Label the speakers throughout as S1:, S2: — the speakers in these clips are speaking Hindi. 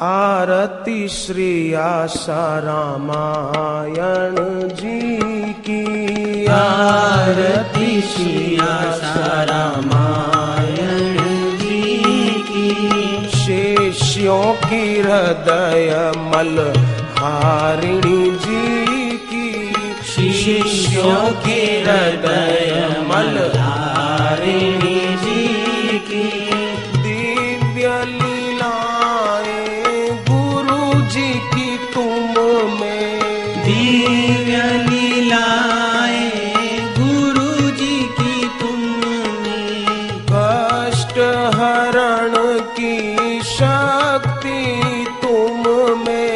S1: आरती श्री आशा रामायण जी की।
S2: आरती श्री आशा रामायण जी की।
S1: शिष्यों की हृदय मलहारिणी जी की।
S2: शिष्यों की हृदय मलहारिणी जी की।
S1: दिव्य लीलाएं गुरु जी की तुम में।
S2: दिव्य लीलाएं गुरु जी की तुम में।
S1: कष्ट हरण की शक्ति तुम में।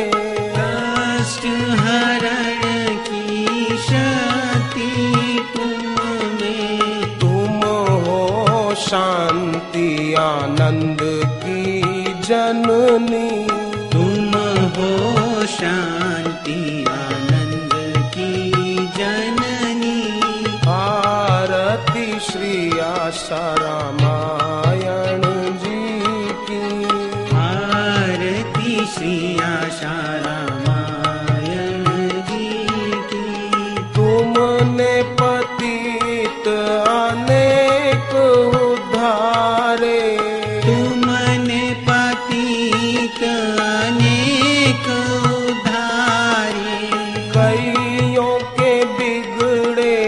S2: कष्ट हरण की शक्ति तुम में।
S1: तुम हो शांति आनंद की जननी।
S2: तुम हो शांति आनंद की जननी।
S1: आरती श्री आशा रामायण जी की।
S2: आरती श्री आशा रामायण जी की।
S1: तुमने पतित अनेक उद्धारे।
S2: तुमने पतित अनेक उद्धारे।
S1: कईयों के बिगड़े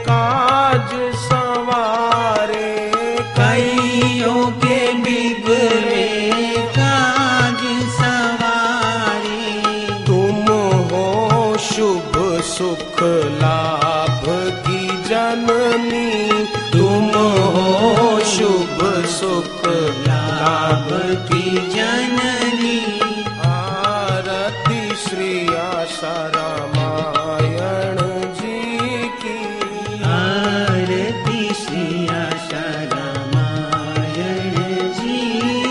S1: काज संवारे।
S2: कईयों के बिगड़े काज सवारे।
S1: तुम हो शुभ सुख लाभ की जननी। तुम हो शुभ सुख
S2: लाभ की जननी।
S1: आरती श्री आशा रामायण जी की।
S2: आरती श्री आशा रामायण जी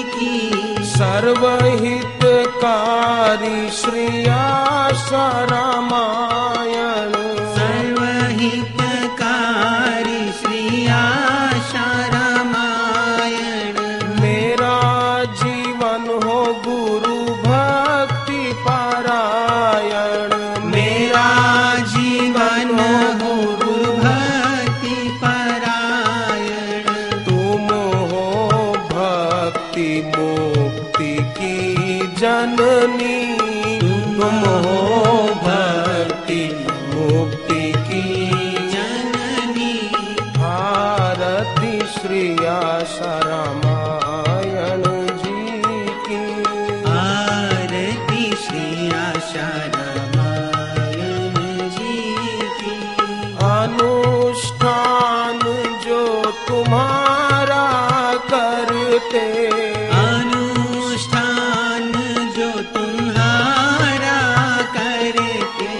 S2: की।
S1: सर्वहितकारी श्री आशा रामायण।
S2: सर्वहितकारी श्री आशा रामायण।
S1: मेरा जीवन हो गुरु भक्ति पारायण।
S2: मेरा जीवन हो गुरु भक्ति परायण।
S1: तुम हो भक्ति मुक्ति की जननी। तुम हो भक्ति मुक्ति की
S2: जननी।
S1: आरती श्री आशा रामायण जी की।
S2: आरती श्री आशा रामायण जी की।
S1: अनुष्ठान जो तुम्हारा करते।
S2: अनुष्ठान जो तुम्हारा करते।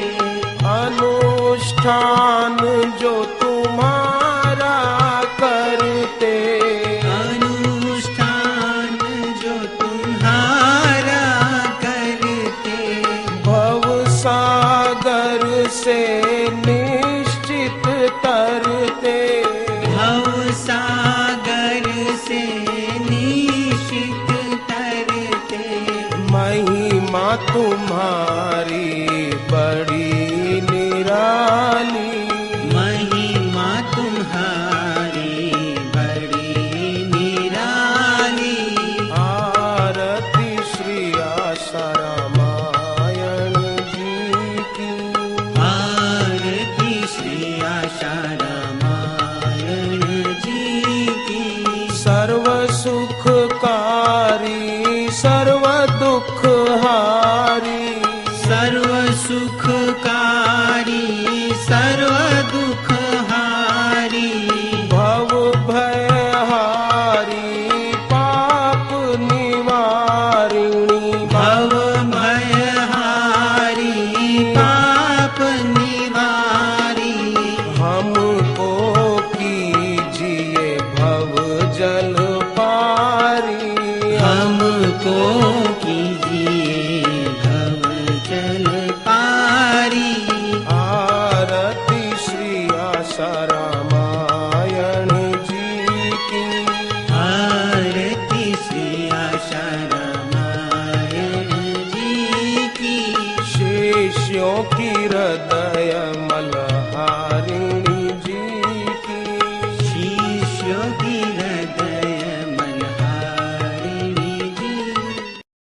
S1: अनुष्ठान जो तुम्हारा करते।
S2: अनुष्ठान जो तुम्हारा करते।
S1: भव सागर से निश्चित तरते।
S2: भव सागर से निश्चित तरते।
S1: महिमा तुम्हारी बड़ी निराली।
S2: महिमा तुम्हारी बड़ी निराली।
S1: आरती श्री आशा रामायण जी की।
S2: आरती श्री आशा रामायण जी की।
S1: सर्व सुखकारी सर्व दुख हारी।
S2: सर्व सुखकारी सर्व दुख हारी।
S1: भव भय हारी पाप निवारिणी।
S2: भव भय हारी पाप निवारी।
S1: हमको कीजिए भव जल पारी।
S2: हमको कीजिए भव
S1: शिष्यों की हृदय मला